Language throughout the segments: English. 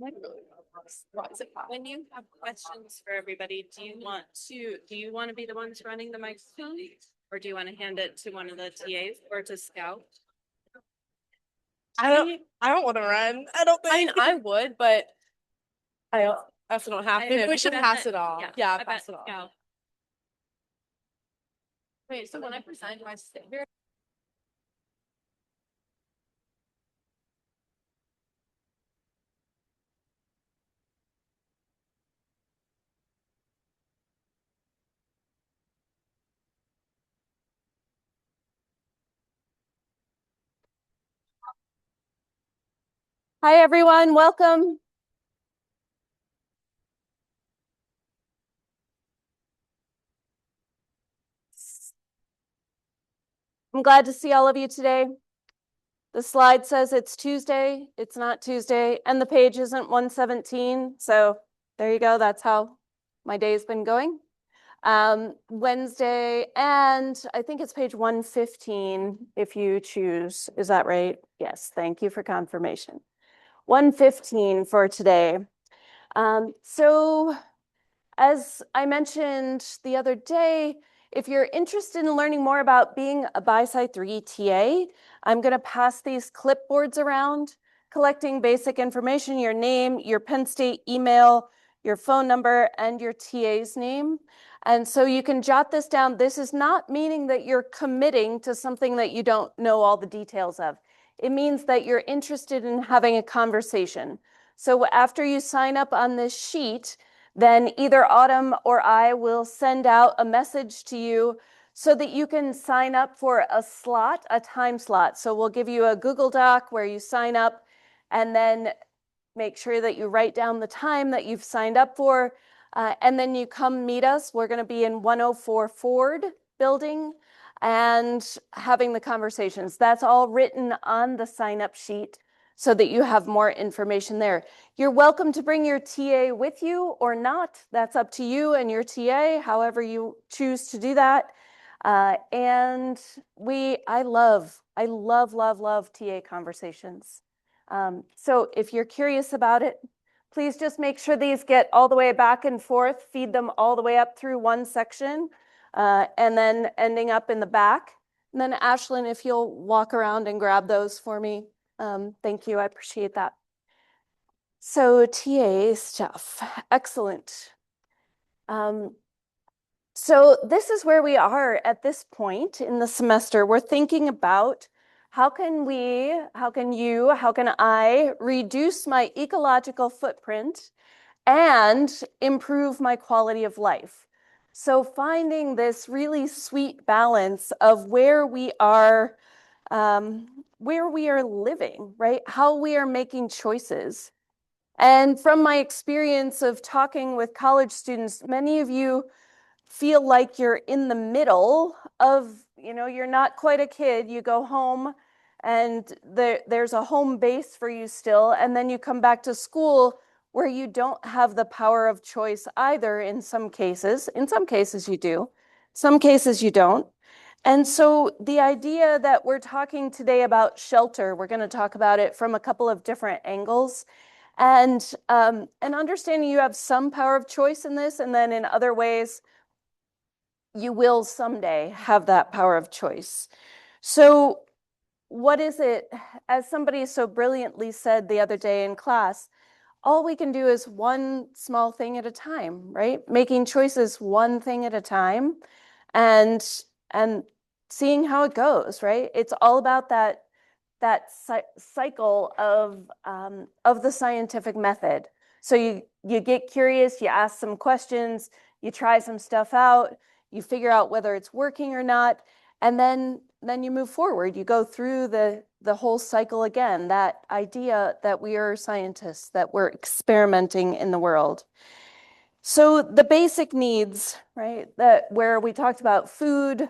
When you have questions for everybody, do you want to be the ones running the microphone? Or do you want to hand it to one of the TAs or to Scout? I don't want to run. I don't think. I mean, I would, but I also don't have to. Maybe we should pass it off. Yeah, I pass bet it off. Scout. Wait, so when I present, do I stay here? Hi, everyone. Welcome. I'm glad to see all of you today. The slide says it's Tuesday. It's not Tuesday, and the page isn't 117. So there you go. That's how my day's been going. Wednesday, and I think it's page 115 if you choose. Is that right? Yes. Thank you for confirmation. 115 for today. So as I mentioned the other day, if you're interested in learning more about being a BiSci 3 TA, I'm going to pass these clipboards around, collecting basic information, your name, your Penn State email, your phone number, and your TA's name. And so you can jot this down. This is not meaning that you're committing to something that you don't know all the details of. It means that you're interested in having a conversation. So after you sign up on this sheet, then either Autumn or I will send out a message to you so that you can sign up for a slot, a time slot. So we'll give you a Google Doc where you sign up and then make sure that you write down the time that you've signed up for. And then you come meet us. We're going to be in 104 Ford building and having the conversations. That's all written on the sign up sheet so that you have more information there. You're welcome to bring your TA with you or not. That's up to you and your TA, however you choose to do that. And I love TA conversations. So if you're curious about it, please just make sure these get all the way back and forth, feed them all the way up through one section, and then ending up in the back. And then Ashlyn, if you'll walk around and grab those for me. Thank you, I appreciate that. So TA stuff, excellent. So this is where we are at this point in the semester. We're thinking about how can I reduce my ecological footprint and improve my quality of life? So finding this really sweet balance of where we are living, right? How we are making choices. And from my experience of talking with college students, many of you feel like you're in the middle of, you're not quite a kid. You go home and there's a home base for you still. And then you come back to school where you don't have the power of choice either in some cases. In some cases you do, some cases you don't. And so the idea that we're talking today about shelter, we're going to talk about it from a couple of different angles. And understanding you have some power of choice in this, and then in other ways, you will someday have that power of choice. So what is it, as somebody so brilliantly said the other day in class, all we can do is one small thing at a time, right? Making choices one thing at a time and seeing how it goes, right? It's all about that cycle of the scientific method. So you get curious, you ask some questions, you try some stuff out, you figure out whether it's working or not, and then you move forward. You go through the whole cycle again, that idea that we are scientists, that we're experimenting in the world. So the basic needs, right, that where we talked about food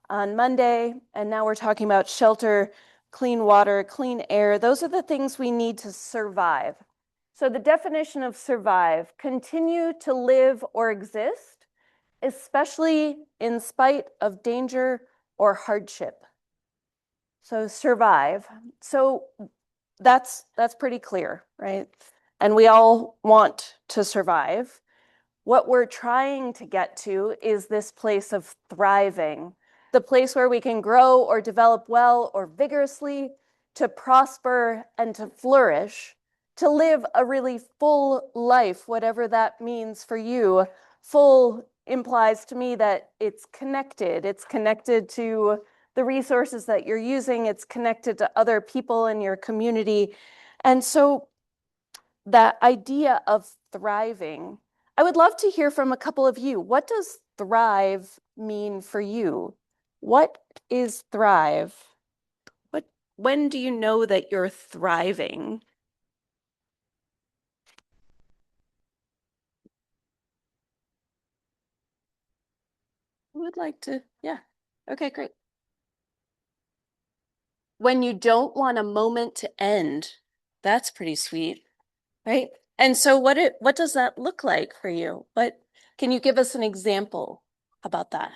on Monday, and now we're talking about shelter, clean water, clean air. Those are the things we need to survive. So the definition of survive, continue to live or exist, especially in spite of danger or hardship. So survive. So that's pretty clear, right? and we all want to survive. What we're trying to get to is this place of thriving, the place where we can grow or develop well or vigorously, to prosper and to flourish, to live a really full life, whatever that means for you. Full implies to me that it's connected to the resources that you're using, it's connected to other people in your community. And so that idea of thriving, I would love to hear from a couple of you. What does thrive mean for you? What is thrive? When do you know that you're thriving? Who would like to? Yeah. Okay, great. When you don't want a moment to end, that's pretty sweet, right? And so what does that look like for you? What can you give us an example about that?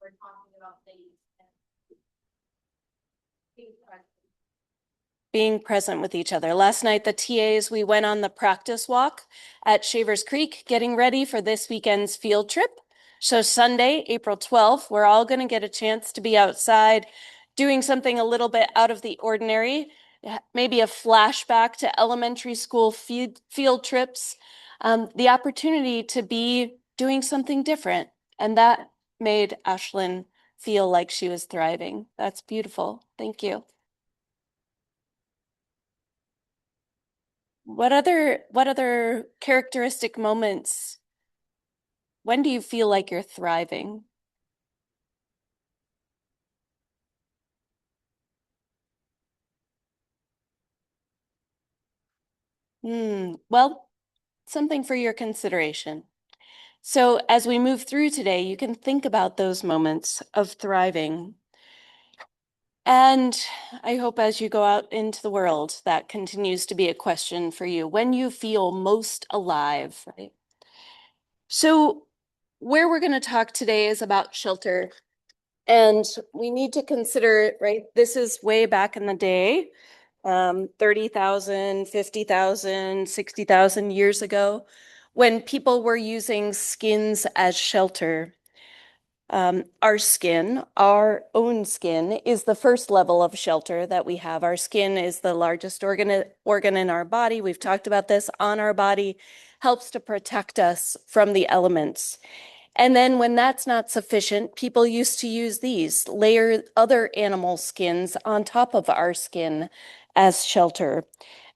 We're talking about things being present with each other. Last night, the TAs, we went on the practice walk at Shavers Creek, getting ready for this weekend's field trip. So Sunday, April 12th, we're all going to get a chance to be outside doing something a little bit out of the ordinary, maybe a flashback to elementary school field trips, the opportunity to be doing something different. And that made Ashlyn feel like she was thriving. That's beautiful. Thank you. What other characteristic moments? When do you feel like you're thriving? Well, something for your consideration. So as we move through today, you can think about those moments of thriving. And I hope as you go out into the world, that continues to be a question for you. When you feel most alive, right? So where we're going to talk today is about shelter. And we need to consider, right, this is way back in the day, 30,000, 50,000, 60,000 years ago, when people were using skins as shelter. Our skin, our own skin, is the first level of shelter that we have. Our skin is the largest organ in our body. We've talked about this on our body, helps to protect us from the elements. And then when that's not sufficient, people used to use these, layer other animal skins on top of our skin as shelter.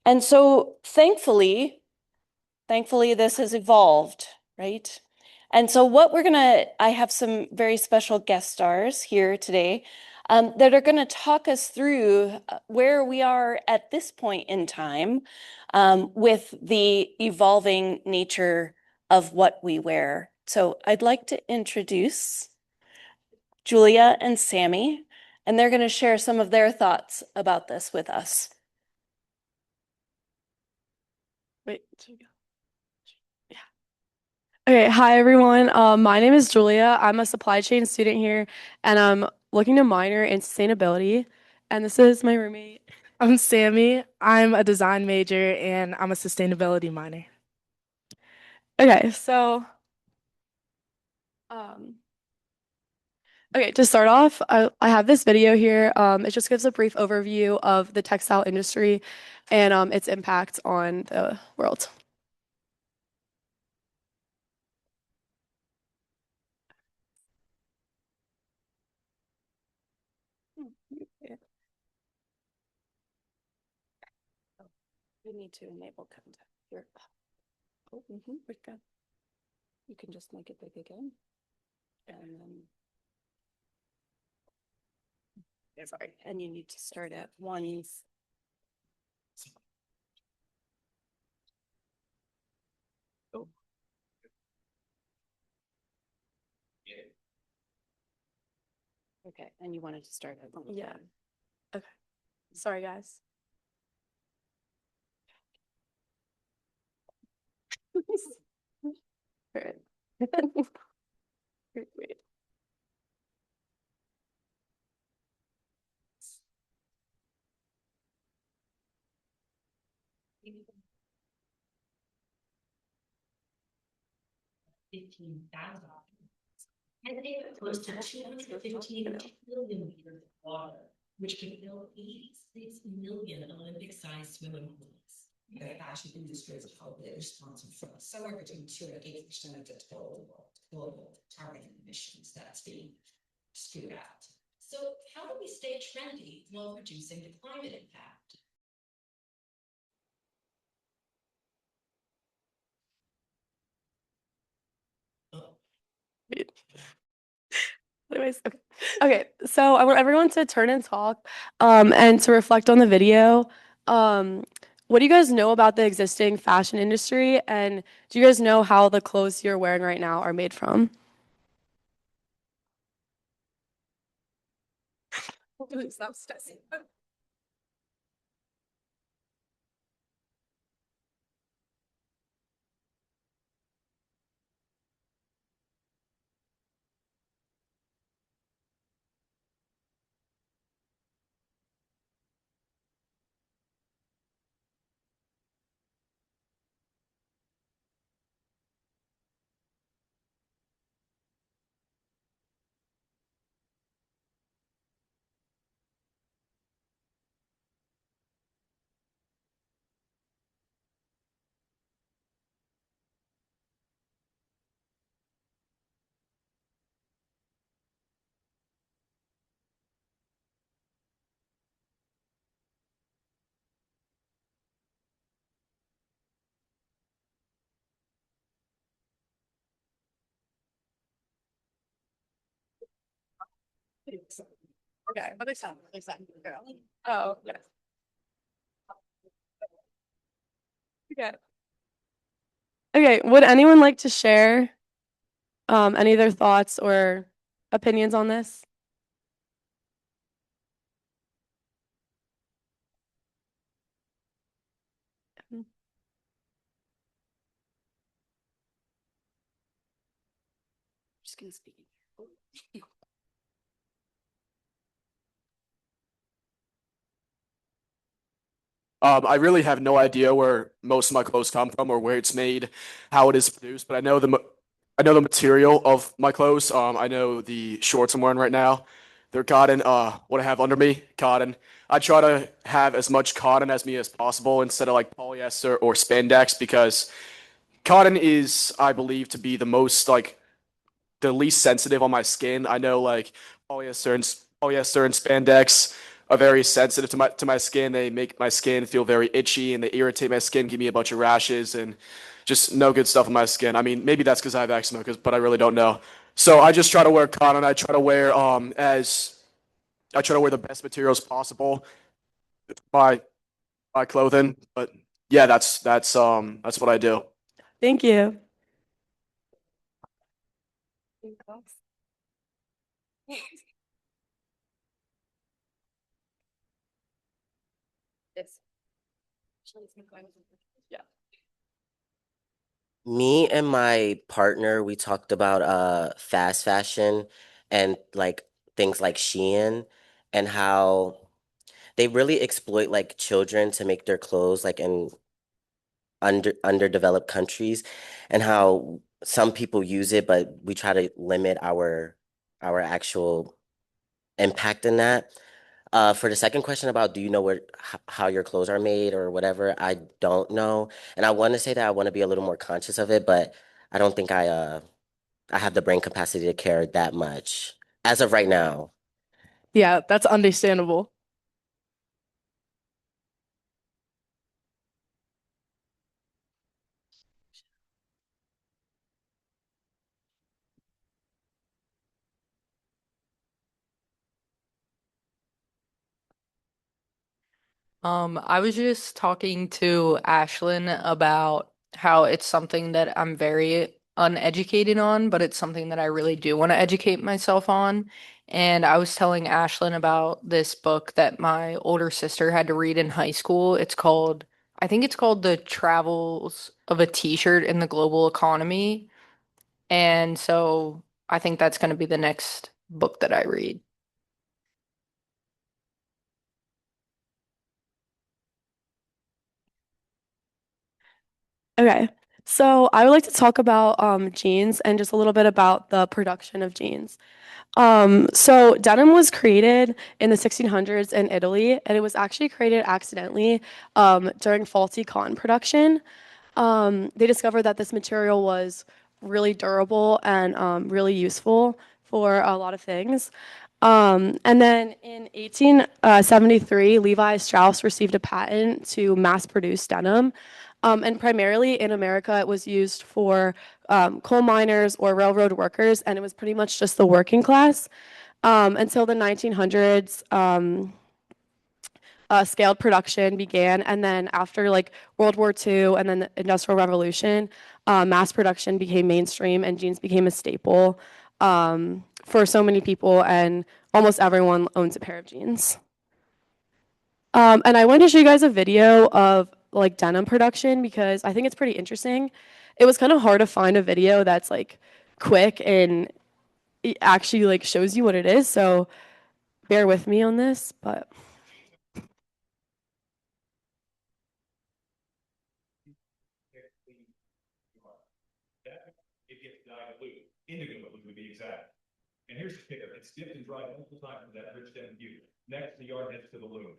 And so thankfully, this has evolved, right? And so I have some very special guest stars here today that are going to talk us through where we are at this point in time with the evolving nature of what we wear. So I'd like to introduce Julia and Sammy, and they're going to share some of their thoughts about this with us. Wait. Yeah. Okay. Hi, everyone. My name is Julia. I'm a supply chain student here, and I'm looking to minor in sustainability. And this is my roommate. I'm Sammy. I'm a design major, and I'm a sustainability minor. Okay, so um, okay, to start off, I have this video here. It just gives a brief overview of the textile industry and its impact on the world. We need to enable content here. Oh, we're good. You can just make it big again. And then. Sorry, and you need to start at one. Oh. Okay, and you wanted to start at one. Yeah. Okay. Sorry, guys. Great. Great. 15,000. And they have close to 215 billion liters of water, which can fill 86 million Olympic-sized swimming pools. The fashion industry as a whole is responsible for somewhere between 2 to 8% of the total global carbon emissions that's being spewed out. So how do we stay trendy while reducing the climate impact? Anyways, okay. Okay, so I want everyone to turn and talk, and to reflect on the video. What do you guys know about the existing fashion industry, and do you guys know how the clothes you're wearing right now are made from? Stop stressing. Okay, what is that? Oh, okay. Okay. Okay, would anyone like to share any of their thoughts or opinions on this? Just gonna speak. I really have no idea where most of my clothes come from or where it's made, how it is produced, but I know the material of my clothes. I know the shorts I'm wearing right now. They're cotton. What I have under me, cotton. I try to have as much cotton as me as possible instead of like polyester or spandex because cotton is, I believe, to be the most like the least sensitive on my skin. I know like polyester and spandex are very sensitive to my skin. They make my skin feel very itchy and they irritate my skin, give me a bunch of rashes and just no good stuff on my skin. I mean, maybe that's because I have eczema, but I really don't know. So I just try to wear cotton. I try to wear the best materials possible by my clothing. But yeah, that's what I do. Thank you. Yeah. Me and my partner, we talked about fast fashion and like things like Shein and how they really exploit like children to make their clothes like in underdeveloped countries and how some people use it, but we try to limit our actual impact in that. For the second question about do you know how your clothes are made or whatever, I don't know. And I want to say that I want to be a little more conscious of it, but I don't think I have the brain capacity to care that much as of right now. Yeah, that's understandable. I was just talking to Ashlyn about how it's something that I'm very uneducated on, but it's something that I really do want to educate myself on. And I was telling Ashlyn about this book that my older sister had to read in high school. I think it's called The Travels of a T-shirt in the Global Economy. And so I think that's going to be the next book that I read. Okay. So I would like to talk about jeans and just a little bit about the production of jeans. So denim was created in the 1600s in Italy, and it was actually created accidentally during faulty cotton production. They discovered that this material was really durable and really useful for a lot of things. And then in 1873, Levi Strauss received a patent to mass produce denim. And primarily in America, it was used for coal miners or railroad workers, and it was pretty much just the working class. Until the 1900s, scaled production began, and then after like World War II and then the Industrial Revolution, mass production became mainstream, and jeans became a staple for so many people, and almost everyone owns a pair of jeans. And I wanted to show you guys a video of like denim production because I think it's pretty interesting. It was kind of hard to find a video that's like quick and it actually like shows you what it is. So bear with me on this, but It gets dyed blue, indigo blue to be exact. And here's the kicker, it's dipped and dried multiple times for that rich denim hue. Next, the yarn heads to the loom.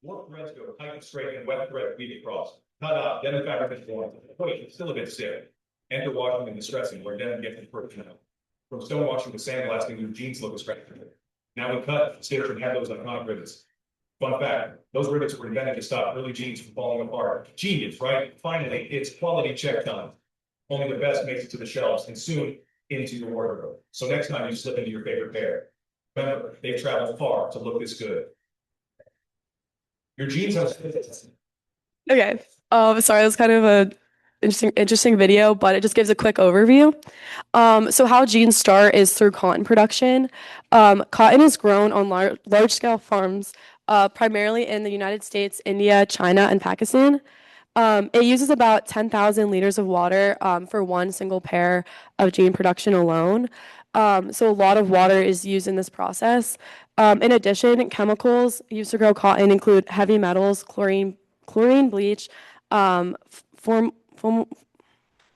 Warp threads go tight and straight, and wet threads weave across. Ta-da, denim fabric is formed. Wait, it's still a bit stiff. Enter washing and distressing, where denim gets its first now. From stone washing to sandblasting, your jeans look as now we cut, stitch, and have those iconic rivets. Fun fact, those rivets were invented to stop early jeans from falling apart. Genius, right? Finally, it's quality check time. Only the best makes it to the shelves and soon into your wardrobe. So next time you slip into your favorite pair, remember, they've traveled far to look this good. Your jeans have. okay. Sorry, that's kind of a interesting video, but it just gives a quick overview. So how jeans start is through cotton production. Cotton is grown on large scale farms, primarily in the United States, India, China, and Pakistan. It uses about 10,000 liters of water for one single pair of jean production alone. So a lot of water is used in this process. In addition, chemicals used to grow cotton include heavy metals, chlorine, bleach,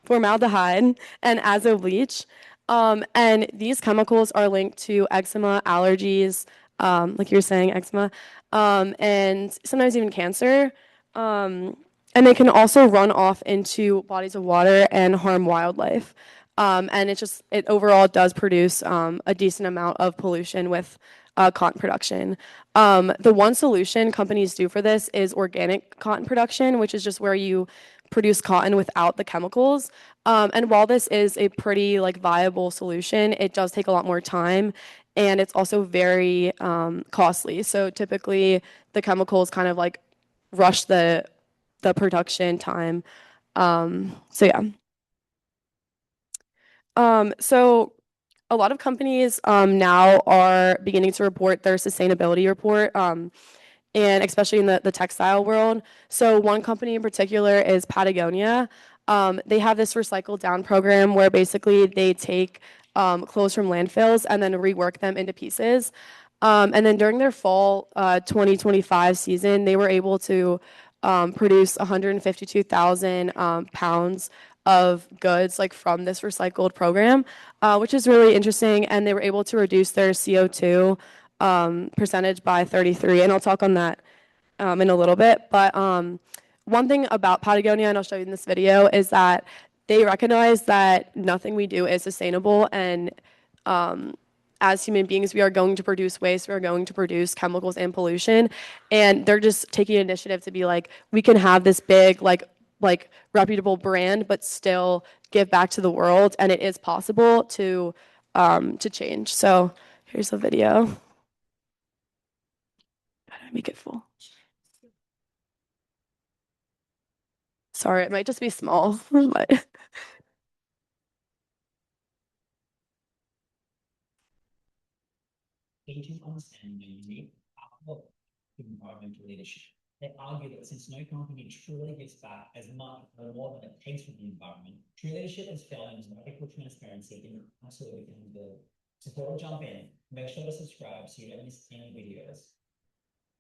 formaldehyde, and azo bleach. And these chemicals are linked to eczema, allergies, like you're saying, eczema, and sometimes even cancer. And they can also run off into bodies of water and harm wildlife. And it overall does produce a decent amount of pollution with cotton production. The one solution companies do for this is organic cotton production, which is just where you produce cotton without the chemicals. And while this is a pretty like viable solution, it does take a lot more time, and it's also very costly. So typically, the chemicals kind of like rush the production time. So yeah. So a lot of companies now are beginning to report their sustainability report, and especially in the textile world. So one company in particular is Patagonia. They have this recycle down program where basically they take clothes from landfills and then rework them into pieces. And then during their fall 2025 season, they were able to produce 152,000 pounds of goods like from this recycled program, which is really interesting. And they were able to reduce their CO2 percentage by 33. And I'll talk on that in a little bit. But one thing about Patagonia, and I'll show you in this video, is that they recognize that nothing we do is sustainable. And as human beings, we are going to produce waste, we are going to produce chemicals and pollution. And they're just taking initiative to be like, we can have this big, like reputable brand, but still give back to the world. And it is possible to change. So here's a video. How do I make it full? Sorry, it might just be small, but Agent understanding the unique outlook to environmental leadership. They argue that since no company truly gives back as much or more than it takes from the environment, true leadership is failing as radical transparency in absolutely can build. So before we jump in, make sure to subscribe so you don't miss any videos.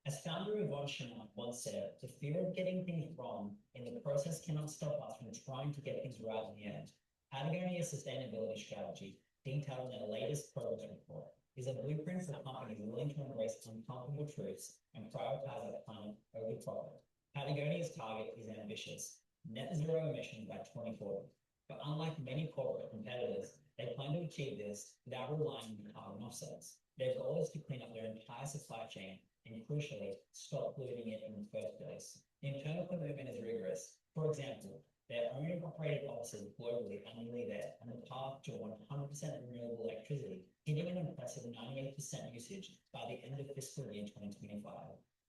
As founder Yvonne Chenault once said, the fear of getting things wrong in the process cannot stop us from trying to get things right in the end. Patagonia's sustainability strategy, detailed in their latest progress report, is a blueprint for companies willing to embrace uncomfortable truths and prioritize the planet over profit. Patagonia's target is ambitious, net zero emissions by 2040. But unlike many corporate competitors, they plan to achieve this without relying on carbon offsets. Their goal is to clean up their entire supply chain and crucially, stop polluting it in the first place. The internal commitment is rigorous. For example, their owned and operated offices globally are nearly there on the path to 100% renewable electricity, hitting an impressive 98% usage by the end of fiscal year 2025.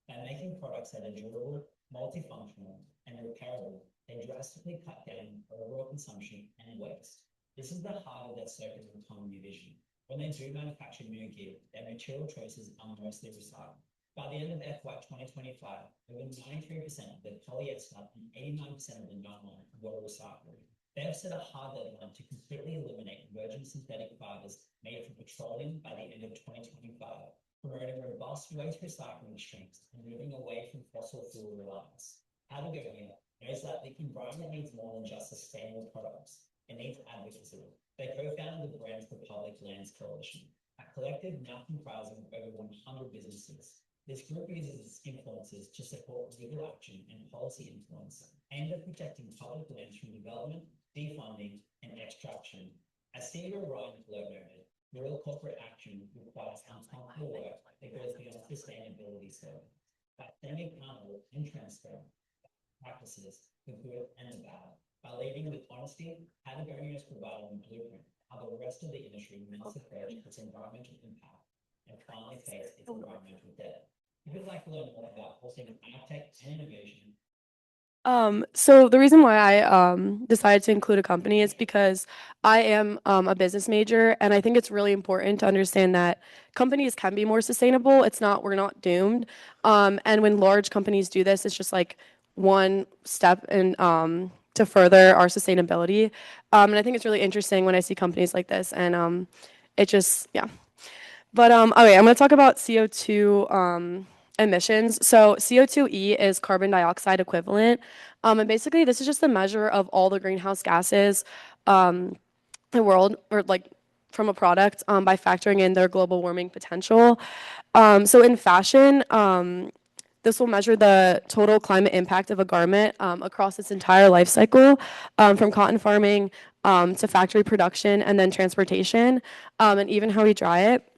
By making products that are durable, multifunctional, and repairable, they drastically cut down overall consumption and waste. This is the heart of their circular economy vision. When they do manufacture new gear, their material choices are mostly recycled. By the end of FY 2025, over 93% of the polyester and 89% of the nylon were recycled. They have set a hard deadline to completely eliminate virgin synthetic fibers made from petroleum by the end of 2025, promoting robust waste recycling streams and moving away from fossil fuel reliance. Patagonia knows that the environment needs more than just sustainable products. It needs advocacy. They co-founded the Brands for Public Lands Coalition, a collective now comprising over 100 businesses. This group uses its influences to support legal action and policy influence aimed at protecting public lands from development, defunding, and extraction. As CEO Ryan Blurt noted, real corporate action requires uncomfortable work that goes beyond sustainability scope. By staying accountable and transparent practices, the good and the bad. By leading with honesty, Patagonia is providing a blueprint how the rest of the industry must approach its environmental impact and finally face its environmental debt. If you'd like to learn more about all things agtech and innovation. So the reason why I decided to include a company is because I am a business major, and I think it's really important to understand that companies can be more sustainable. We're not doomed. And when large companies do this, it's just like one step in to further our sustainability. And I think it's really interesting when I see companies like this, and it just, yeah. But okay, I'm going to talk about CO2 emissions. So CO2e is carbon dioxide equivalent. And basically, this is just a measure of all the greenhouse gases in the world, or like from a product, by factoring in their global warming potential. So in fashion, this will measure the total climate impact of a garment across its entire life cycle, from cotton farming to factory production and then transportation, and even how we dry it.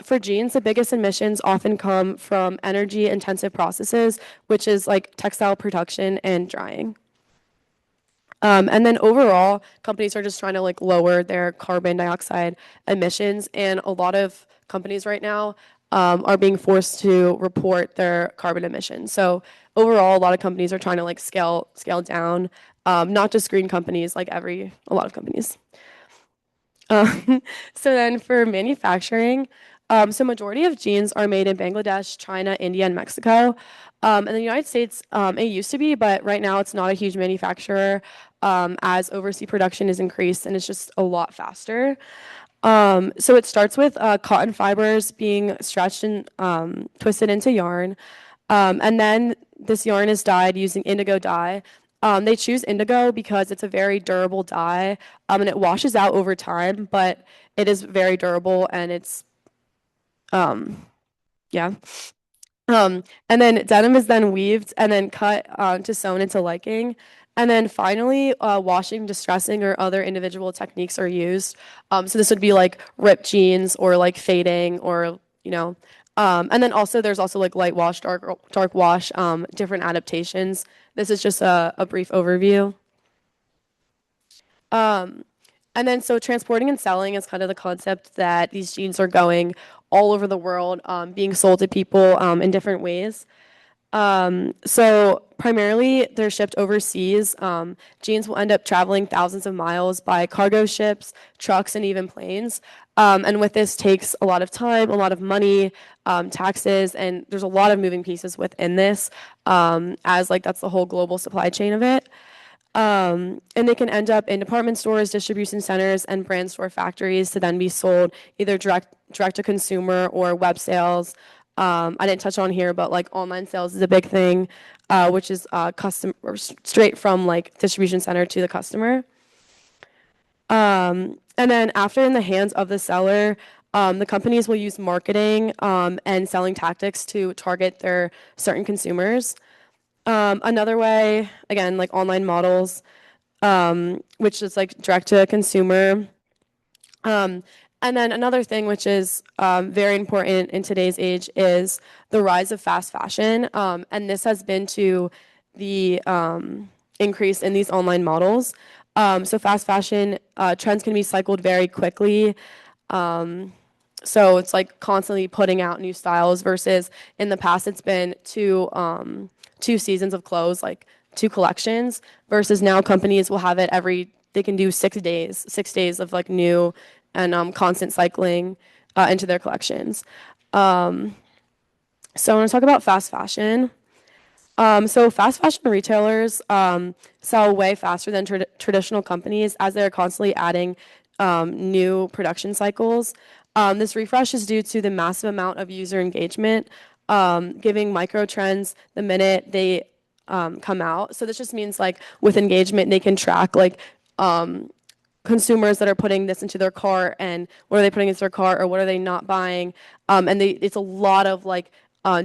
For jeans, the biggest emissions often come from energy-intensive processes, which is like textile production and drying. And then overall, companies are just trying to like lower their carbon dioxide emissions, and a lot of companies right now are being forced to report their carbon emissions. So overall, a lot of companies are trying to like scale down, not just green companies, like a lot of companies. So then for manufacturing, so majority of jeans are made in Bangladesh, China, India, and Mexico. In the United States, it used to be, but right now it's not a huge manufacturer as overseas production is increased and it's just a lot faster. So it starts with cotton fibers being stretched and twisted into yarn. And then this yarn is dyed using indigo dye. They choose indigo because it's a very durable dye, and it washes out over time, but it is very durable and it's, yeah. And then denim is then weaved and then cut to sewn into liking. And then finally, washing, distressing, or other individual techniques are used. So this would be like ripped jeans or like fading or, and then also there's also like light wash, dark wash, different adaptations. This is just a brief overview. And then so transporting and selling is kind of the concept that these jeans are going all over the world, being sold to people in different ways. So primarily they're shipped overseas. Jeans will end up traveling thousands of miles by cargo ships, trucks, and even planes. And with this takes a lot of time, a lot of money, taxes, and there's a lot of moving pieces within this, as like that's the whole global supply chain of it. And they can end up in department stores, distribution centers, and brand store factories to then be sold either direct to consumer or web sales. I didn't touch on here, but like online sales is a big thing, which is custom or straight from like distribution center to the customer. And then after in the hands of the seller, the companies will use marketing and selling tactics to target their certain consumers. Another way, again, like online models, which is like direct to consumer. And then another thing, which is very important in today's age, is the rise of fast fashion. And this has been to the increase in these online models. So fast fashion trends can be cycled very quickly. So it's like constantly putting out new styles versus in the past it's been two seasons of clothes, like 2 collections, versus now companies will have it they can do 6 days of like new and constant cycling into their collections. So I want to talk about fast fashion. So fast fashion retailers sell way faster than traditional companies as they're constantly adding new production cycles. This refresh is due to the massive amount of user engagement, giving micro trends the minute they come out. So this just means like with engagement, they can track like consumers that are putting this into their cart and what are they putting into their cart or what are they not buying. It's a lot of like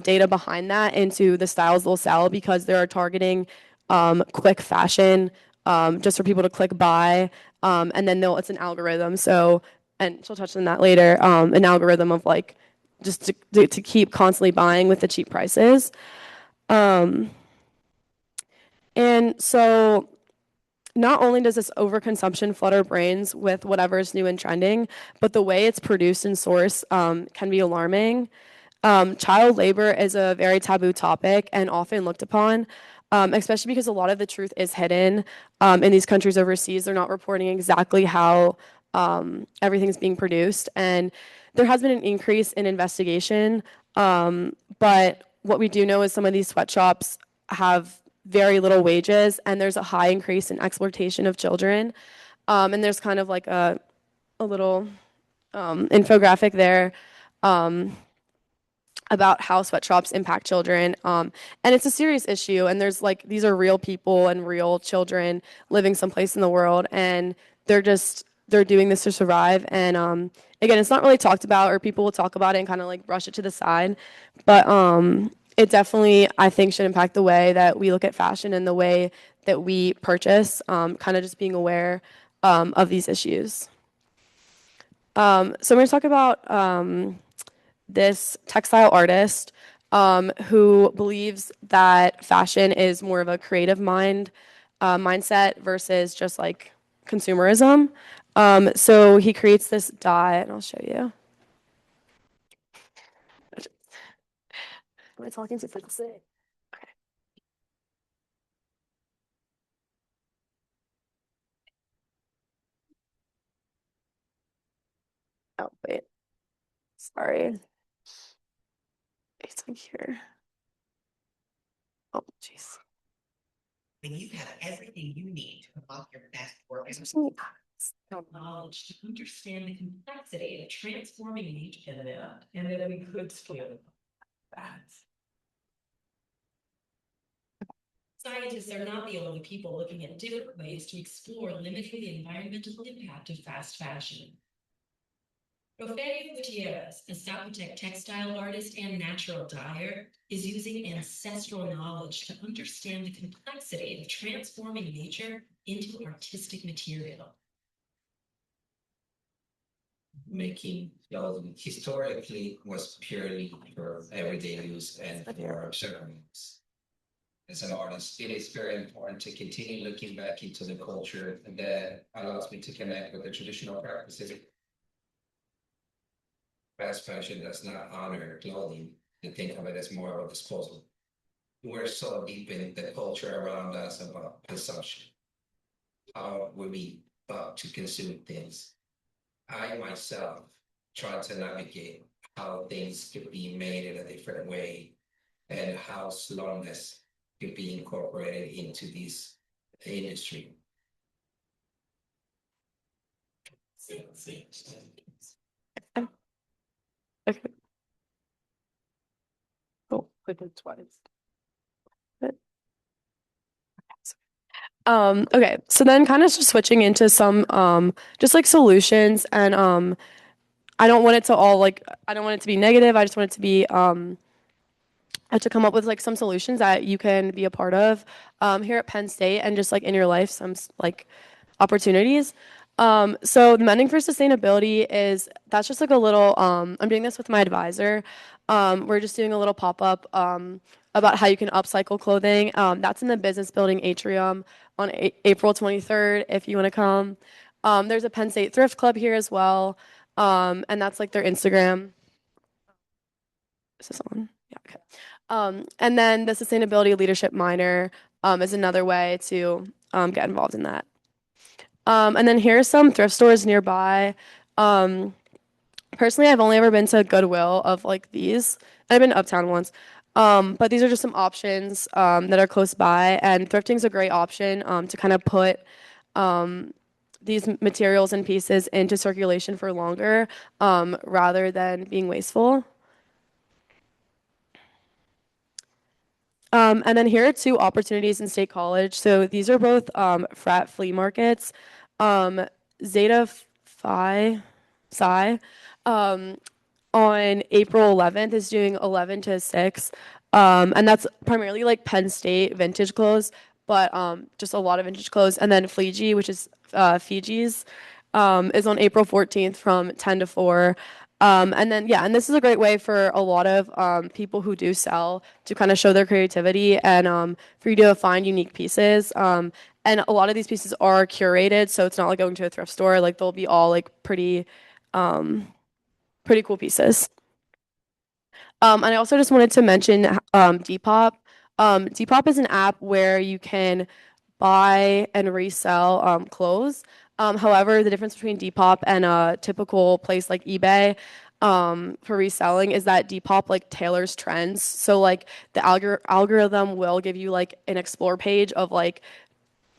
data behind that into the styles they'll sell because they're targeting quick fashion just for people to click buy. And then it's an algorithm. So, and she'll touch on that later, an algorithm of like just to keep constantly buying with the cheap prices. And so not only does this overconsumption flood our brains with whatever is new and trending, but the way it's produced and sourced can be alarming. Child labor is a very taboo topic and often looked upon, especially because a lot of the truth is hidden in these countries overseas. They're not reporting exactly how everything's being produced. And there has been an increase in investigation, but what we do know is some of these sweatshops have very little wages and there's a high increase in exploitation of children. And there's kind of like a little infographic there about how sweatshops impact children. And it's a serious issue. And there's like, these are real people and real children living someplace in the world. And they're doing this to survive. And again, it's not really talked about or people will talk about it and kind of like brush it to the side. But it definitely, I think, should impact the way that we look at fashion and the way that we purchase, kind of just being aware of these issues. So I'm going to talk about this textile artist who believes that fashion is more of a creative mindset versus just like consumerism. So he creates this dye, and I'll show you. Am I talking too fast? Okay. Oh, wait. Sorry. It's like here. Oh, jeez. When you have everything you need to unlock your best work as knowledge to understand the complexity of transforming each and that we could scale that. Scientists are not the only people looking at different ways to explore limiting the environmental impact of fast fashion. Rogelio Gutierrez, a Zapotec textile artist and natural dyer, is using ancestral knowledge to understand the complexity of transforming nature into artistic material. Making clothing historically was purely for everyday use and for ceremonies. As an artist, it is very important to continue looking back into the culture that allows me to connect with the traditional practices. Fast fashion does not honor clothing and think of it as more of a disposal. We're so deep in the culture around us about consumption. How we to consume things. I myself try to navigate how things could be made in a different way and how slowness could be incorporated into this industry. Okay. Click it twice. Okay, so then kind of just switching into some just like solutions and I don't want it to all like I don't want it to be negative. I just want it to be I have to come up with like some solutions that you can be a part of here at Penn State and just like in your life some like opportunities. So the Mending for Sustainability is that's just like a little I'm doing this with my advisor. We're just doing a little pop-up about how you can upcycle clothing. That's in the business building atrium on April 23rd if you want to come. There's a Penn State Thrift Club here as well. And that's like their Instagram. Is this on? Yeah, okay. And then the Sustainability Leadership Minor is another way to get involved in that. And then here are some thrift stores nearby. Personally, I've only ever been to Goodwill of like these. I've been to Uptown once. But these are just some options that are close by, and thrifting is a great option to kind of put these materials and pieces into circulation for longer rather than being wasteful. And then here are two opportunities in State College. So these are both frat flea markets. Zeta Phi Psi on April 11th is doing 11 to 6. And that's primarily like Penn State vintage clothes, but just a lot of vintage clothes. And then Fiji, which is Fiji's, is on April 14th from 10 to 4. And then, yeah, and this is a great way for a lot of people who do sell to kind of show their creativity and for you to find unique pieces. And a lot of these pieces are curated, so it's not like going to a thrift store. Like they'll be all like pretty cool pieces. And I also just wanted to mention Depop. Depop is an app where you can buy and resell clothes. However, the difference between Depop and a typical place like eBay for reselling is that Depop like tailors trends. So like the algorithm will give you like an explore page of like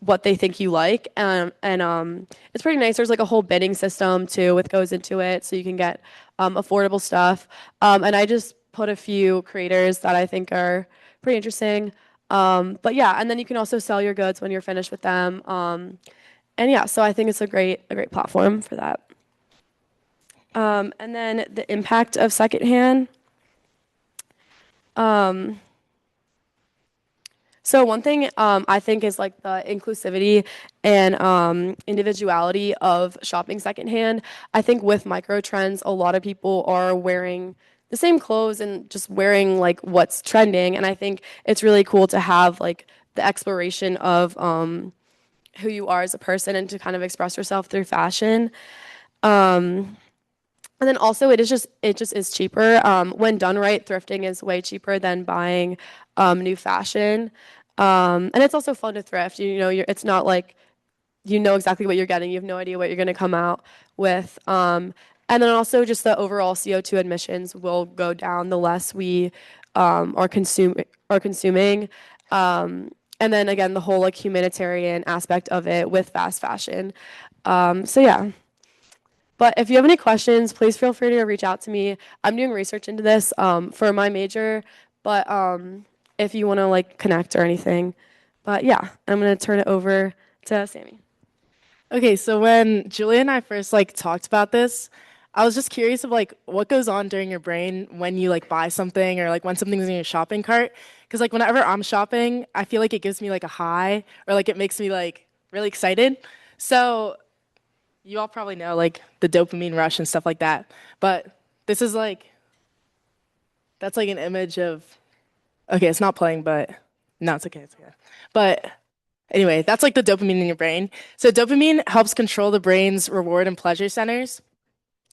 what they think you like, and it's pretty nice. There's like a whole bidding system too with goes into it, so you can get affordable stuff. And I just put a few creators that I think are pretty interesting. But yeah, and then you can also sell your goods when you're finished with them. And yeah, so I think it's a great platform for that. And then the impact of secondhand. So one thing I think is like the inclusivity and individuality of shopping secondhand. I think with micro trends, a lot of people are wearing the same clothes and just wearing like what's trending. And I think it's really cool to have like the exploration of who you are as a person and to kind of express yourself through fashion. And then also it just is cheaper. When done right, thrifting is way cheaper than buying new fashion. And it's also fun to thrift. You know, it's not like you know exactly what you're getting. You have no idea what you're going to come out with. And then also just the overall CO2 emissions will go down the less we are consuming. And then again, the whole like humanitarian aspect of it with fast fashion. So yeah. But if you have any questions, please feel free to reach out to me. I'm doing research into this for my major, but if you want to like connect or anything. But yeah, I'm going to turn it over to Sammy. Okay, so when Julia and I first like talked about this, I was just curious of like what goes on during your brain when you like buy something or like when something's in your shopping cart. Because like whenever I'm shopping, I feel like it gives me like a high or like it makes me like really excited. So you all probably know like the dopamine rush and stuff like that. But this is like, that's like an image of, okay, it's not playing, but no, it's okay. It's okay. But anyway, that's like the dopamine in your brain. So dopamine helps control the brain's reward and pleasure centers.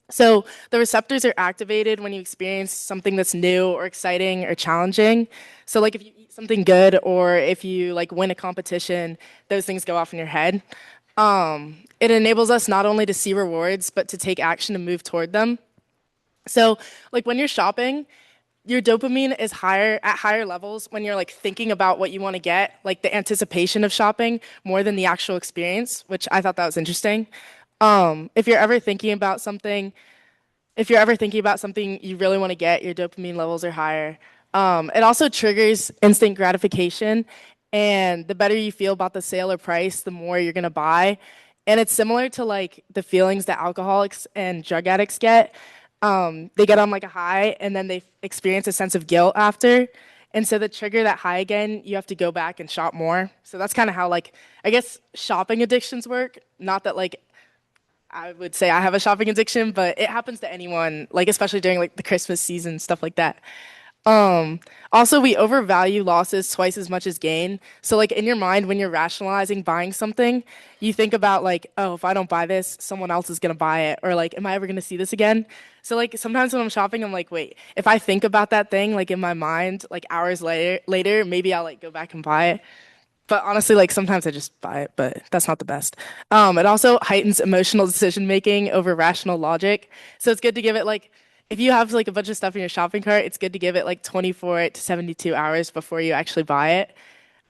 So the receptors are activated when you experience something that's new or exciting or challenging. So like if you eat something good or if you like win a competition, those things go off in your head. It enables us not only to see rewards, but to take action to move toward them. So like when you're shopping, your dopamine is higher at higher levels when you're like thinking about what you want to get, like the anticipation of shopping more than the actual experience, which I thought that was interesting. If you're ever thinking about something you really want to get, your dopamine levels are higher. It also triggers instant gratification, and the better you feel about the sale or price, the more you're gonna buy. And it's similar to like the feelings that alcoholics and drug addicts get. They get on like a high, and then they experience a sense of guilt after. And so to trigger that high again, you have to go back and shop more. So that's kind of how like I guess shopping addictions work. Not that like I would say I have a shopping addiction, but it happens to anyone, like especially during like the Christmas season, stuff like that. Um, Also we overvalue losses twice as much as gain. So like in your mind when you're rationalizing buying something, you think about like, oh, if I don't buy this, someone else is gonna buy it, or like, am I ever gonna see this again? So like sometimes when I'm shopping, I'm like, wait, if I think about that thing like in my mind, like hours later, maybe I'll like go back and buy it. But honestly, like sometimes I just buy it, but that's not the best. It also heightens emotional decision making over rational logic. So it's good to give it like, if you have like a bunch of stuff in your shopping cart, it's good to give it like 24 to 72 hours before you actually buy it.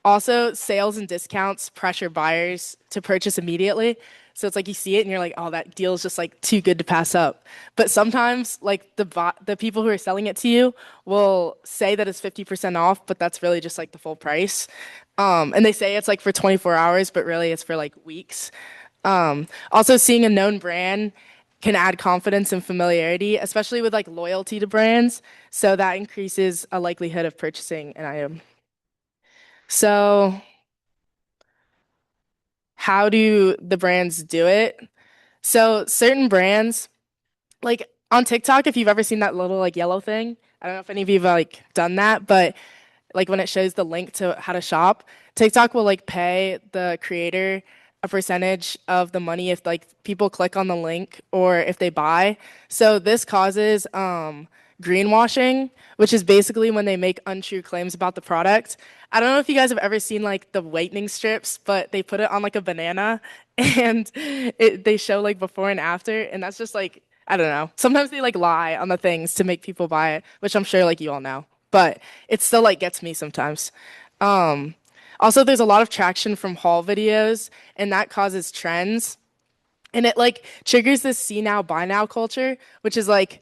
Also, sales and discounts pressure buyers to purchase immediately. So it's like you see it and you're like, oh, that deal is just like too good to pass up. But sometimes, like the people who are selling it to you will say that it's 50% off, but that's really just like the full price. And they say it's like for 24 hours, but really it's for like weeks. Also, seeing a known brand can add confidence and familiarity, especially with like loyalty to brands. So that increases a likelihood of purchasing an item. So how do the brands do it? So certain brands, like on TikTok, if you've ever seen that little like yellow thing, I don't know if any of you have like done that, but like when it shows the link to how to shop, TikTok will like pay the creator a percentage of the money if like people click on the link or if they buy. So this causes greenwashing, which is basically when they make untrue claims about the product. I don't know if you guys have ever seen like the whitening strips, but they put it on like a banana and they show like before and after, and that's just like I don't know. Sometimes they like lie on the things to make people buy it, which I'm sure like you all know. But it still like gets me sometimes. Um, Also, there's a lot of traction from haul videos, and that causes trends. And it like triggers this see now, buy now culture, which is like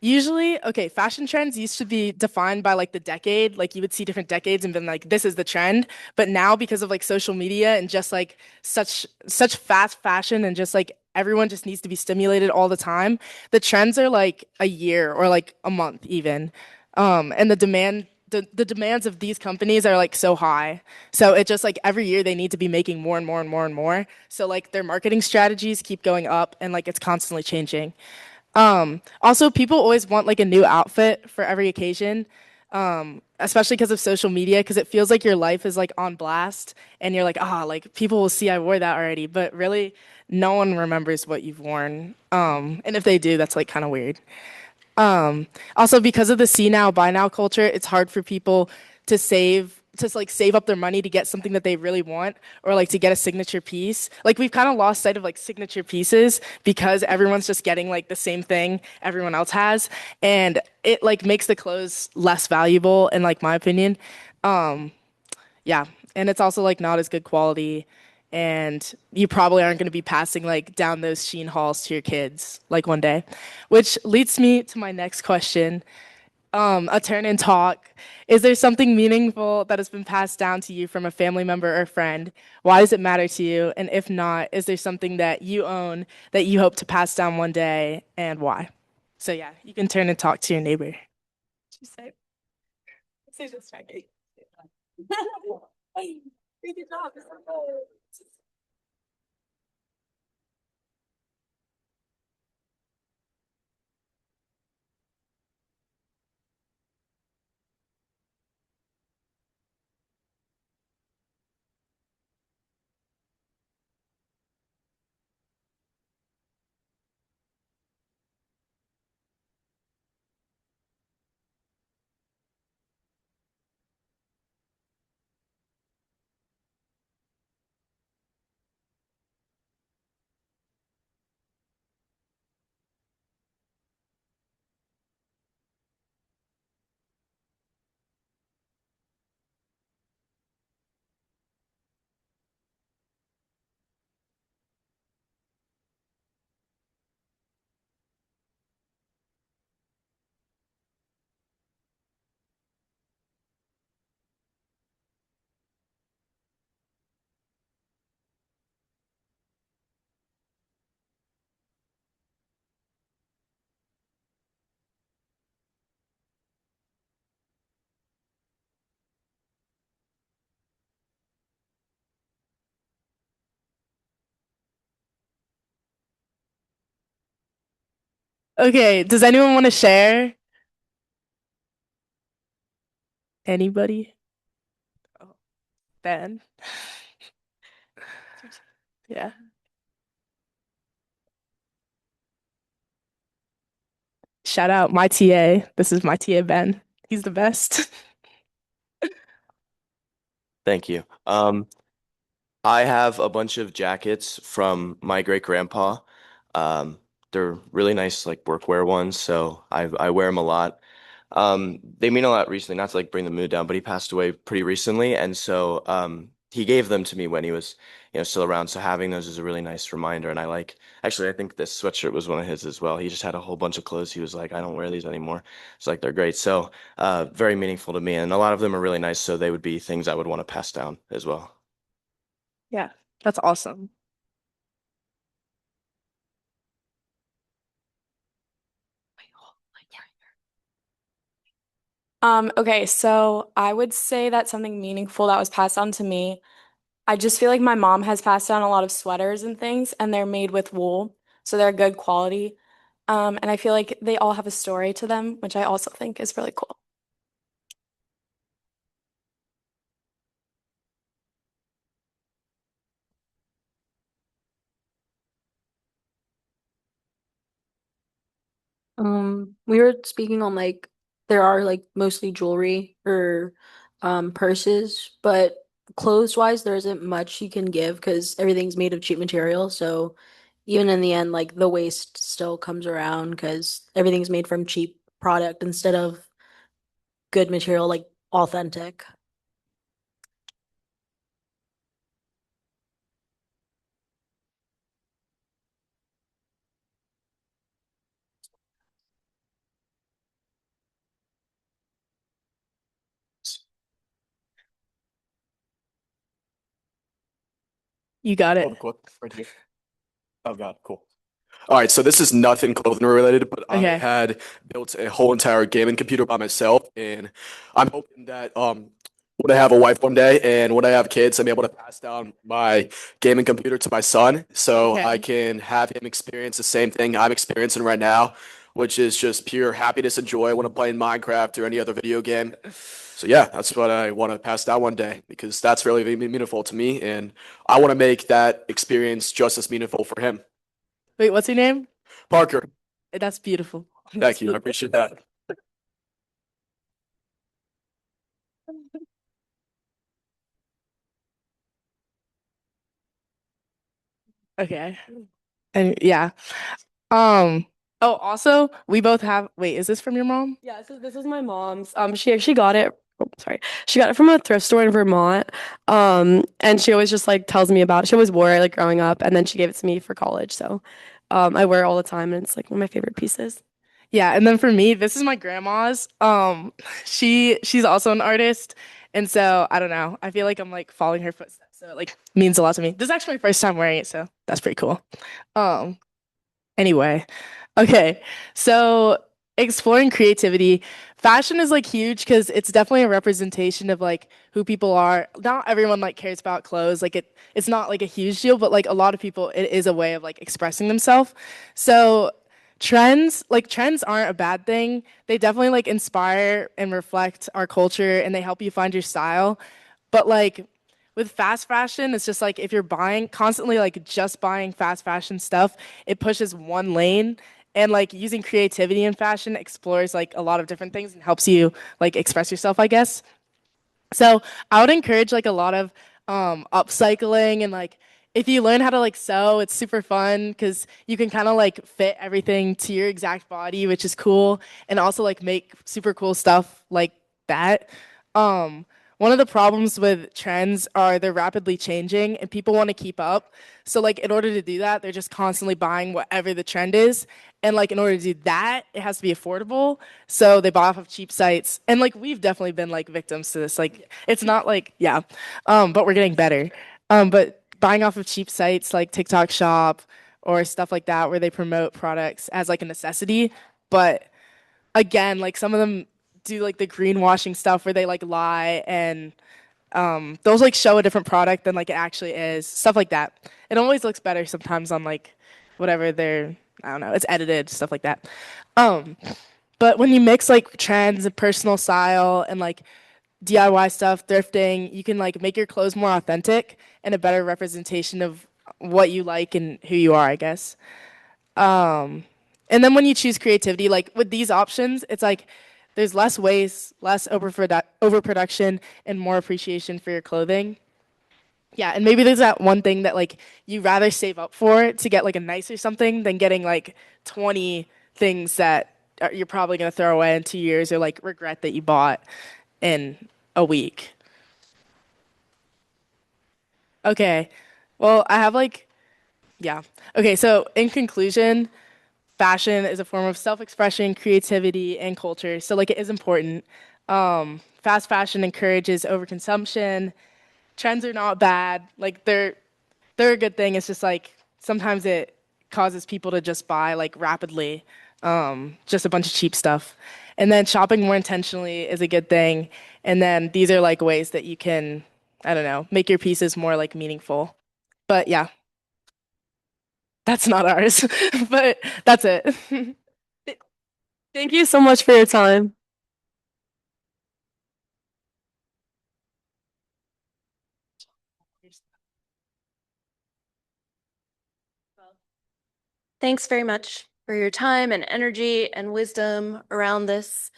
usually, okay, fashion trends used to be defined by like the decade. Like you would see different decades and been like, this is the trend. But now because of like social media and just like such fast fashion and just like everyone just needs to be stimulated all the time, the trends are like a year or like a month even. And the demands of these companies are like so high. So it just like every year they need to be making more and more and more and more. So like their marketing strategies keep going up and like it's constantly changing. Also, people always want like a new outfit for every occasion, especially because of social media, because it feels like your life is like on blast and you're like, ah, like people will see I wore that already. But really, no one remembers what you've worn. And if they do, that's like kind of weird. Also, because of the see now, buy now culture, it's hard for people to like save up their money to get something that they really want or like to get a signature piece. Like we've kind of lost sight of like signature pieces because everyone's just getting like the same thing everyone else has. And it like makes the clothes less valuable in like my opinion. Um, yeah. And it's also like not as good quality. And you probably aren't going to be passing like down those Sheen hauls to your kids like one day, which leads me to my next question. A turn and talk. Is there something meaningful that has been passed down to you from a family member or friend? Why does it matter to you? And if not, is there something that you own that you hope to pass down one day and why? So yeah, you can turn and talk to your neighbor. She said, "Say just checking." Good job. Okay, does anyone want to share? Anybody? Oh, Ben? Yeah. Shout out my TA. This is my TA, Ben. He's the best. Thank you. I have a bunch of jackets from my great grandpa. They're really nice, like workwear ones, so I wear them a lot. They mean a lot recently, not to like bring the mood down, but he passed away pretty recently, and so he gave them to me when he was, still around. So having those is a really nice reminder, and actually, I think this sweatshirt was one of his as well. He just had a whole bunch of clothes. He was like, I don't wear these anymore. It's like they're great. So very meaningful to me, and a lot of them are really nice. So they would be things I would want to pass down as well. Yeah, that's awesome. Okay, so I would say that something meaningful that was passed on to me. I just feel like my mom has passed down a lot of sweaters and things, and they're made with wool, so they're good quality. And I feel like they all have a story to them, which I also think is really cool. We were speaking on like there are like mostly jewelry or purses, but clothes wise there isn't much you can give because everything's made of cheap material. So even in the end, like the waste still comes around because everything's made from cheap product instead of good material, like authentic. You got it. Oh, cool. Right here. Oh God, cool. All right, so this is nothing clothing related, but I Okay. had built a whole entire gaming computer by myself, and I'm hoping that when I have a wife one day and when I have kids, I'm able to pass down my gaming computer to my son, so I Okay. can have him experience the same thing I'm experiencing right now, which is just pure happiness and joy when I'm playing Minecraft or any other video game. So yeah, that's what I want to pass down one day because that's really meaningful to me, and I want to make that experience just as meaningful for him. Wait, what's your name? Parker, That's beautiful. thank you. I appreciate that. Okay. And yeah. Oh, also, we both have, wait, is this from your mom? Yeah, so this is my mom's. She actually got it. Oh, sorry. She got it from a thrift store in Vermont. And she always just like tells me about it. She always wore it like growing up, and then she gave it to me for college. So, I wear it all the time, and it's like one of my favorite pieces. Yeah, and then for me, this is my grandma's. She's also an artist, and so I don't know. I feel like I'm like following her footsteps, so it like means a lot to me. This is actually my first time wearing it, so that's pretty cool. Um, anyway, okay, so exploring creativity, fashion is like huge because it's definitely a representation of like who people are. Not everyone like cares about clothes, like it's not like a huge deal, but like a lot of people, it is a way of like expressing themselves. So trends aren't a bad thing. They definitely like inspire and reflect our culture and they help you find your style. But like with fast fashion, it's just like if you're buying constantly like just buying fast fashion stuff, it pushes one lane. And like using creativity in fashion explores like a lot of different things and helps you like express yourself, I guess. So I would encourage like a lot of upcycling and like if you learn how to like sew, it's super fun because you can kind of like fit everything to your exact body, which is cool, and also like make super cool stuff like that. Um, One of the problems with trends are they're rapidly changing and people want to keep up. So like in order to do that, they're just constantly buying whatever the trend is. And like in order to do that, it has to be affordable. So they buy off of cheap sites. And like we've definitely been like victims to this. Like it's not like yeah. But we're getting better. But buying off of cheap sites like TikTok Shop or stuff like that where they promote products as like a necessity. But again, like some of them do like the greenwashing stuff where they like lie and those like show a different product than like it actually is. Stuff like that. It always looks better sometimes on like whatever they're I don't know, it's edited, stuff like that. But when you mix like trends and personal style and like DIY stuff, thrifting, you can like make your clothes more authentic and a better representation of what you like and who you are, I guess. And then when you choose creativity, like with these options, it's like there's less waste, less overproduction, and more appreciation for your clothing. Yeah, and maybe there's that one thing that like you rather save up for to get like a nicer something than getting like 20 things that you're probably gonna throw away in 2 years or like regret that you bought in a week. Okay, well, I have like, yeah. Okay, so in conclusion, fashion is a form of self-expression, creativity, and culture. So like it is important. Fast fashion encourages overconsumption. Trends are not bad. Like they're a good thing. It's just like sometimes it causes people to just buy like rapidly, just a bunch of cheap stuff. And then shopping more intentionally is a good thing. And then these are like ways that you can, I don't know, make your pieces more like meaningful. But yeah, that's not ours, but that's it. Thank you so much for your time. Thanks very much for your time and energy and wisdom around this.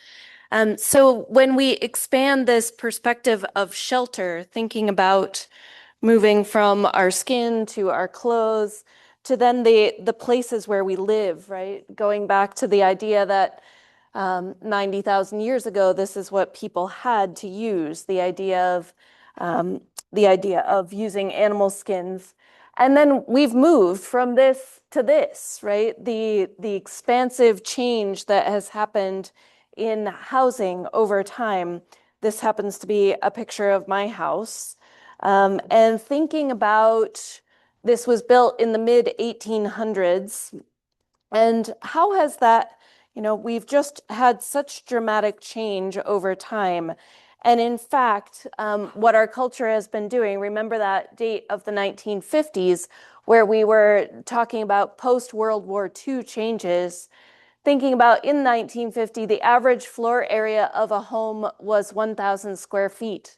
So when we expand this perspective of shelter, thinking about moving from our skin to our clothes to then the places where we live, right? Going back to the idea that 90,000 years ago, this is what people had to use, the idea of using animal skins. And then we've moved from this to this, right? The expansive change that has happened in housing over time. This happens to be a picture of my house. And thinking about this was built in the mid 1800s. And how has that, we've just had such dramatic change over time. And in fact, what our culture has been doing, remember that date of the 1950s, where we were talking about post-World War II changes, thinking about in 1950, the average floor area of a home was 1,000 square feet.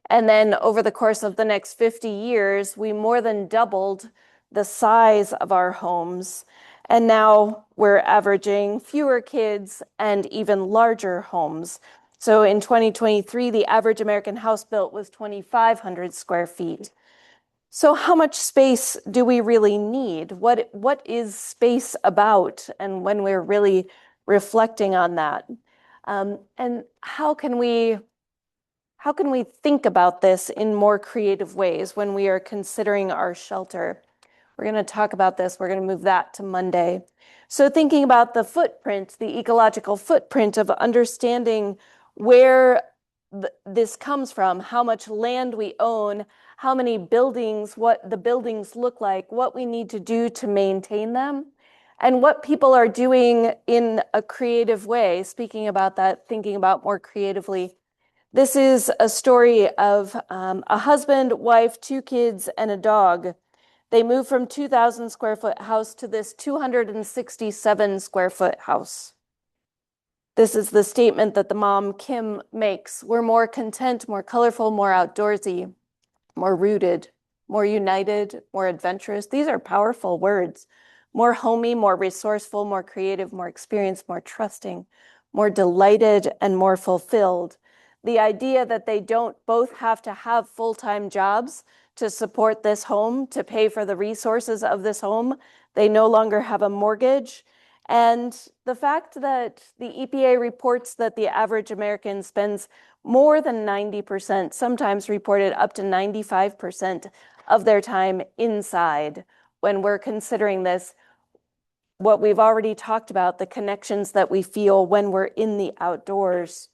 And then over the course of the next 50 years, we more than doubled the size of our homes. And now we're averaging fewer kids and even larger homes. So in 2023, the average American house built was 2,500 square feet. So how much space do we really need? What is space about? And when we're really reflecting on that, and how can we think about this in more creative ways when we are considering our shelter? We're going to talk about this. We're going to move that to Monday. So thinking about the footprint, the ecological footprint of understanding where this comes from, how much land we own, how many buildings, what the buildings look like, what we need to do to maintain them, and what people are doing in a creative way. Speaking about that, thinking about more creatively. This is a story of a husband, wife, 2 kids, and a dog. They moved from 2,000 square foot house to this 267 square foot house. This is the statement that the mom, Kim, makes. We're more content, more colorful, more outdoorsy, more rooted, more united, more adventurous. These are powerful words. More homey, more resourceful, more creative, more experienced, more trusting, more delighted, and more fulfilled. The idea that they don't both have to have full-time jobs to support this home, to pay for the resources of this home. They no longer have a mortgage. And the fact that the EPA reports that the average American spends more than 90%, sometimes reported up to 95% of their time inside. When we're considering this, what we've already talked about, the connections that we feel when we're in the outdoors.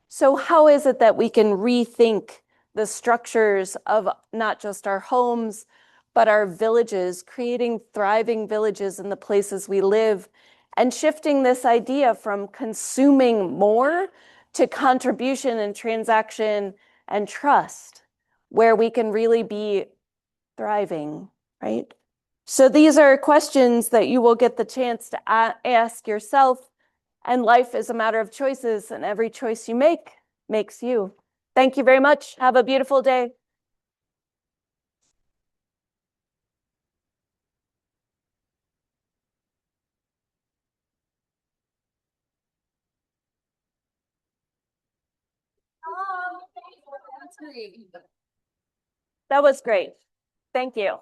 So how is it that we can rethink the structures of not just our homes, but our villages, creating thriving villages in the places we live, and shifting this idea from consuming more to contribution and transaction and trust, where we can really be thriving, right? So these are questions that you will get the chance to ask yourself, and life is a matter of choices, and every choice you make makes you. Thank you very much. Have a beautiful day. That was great. Thank you.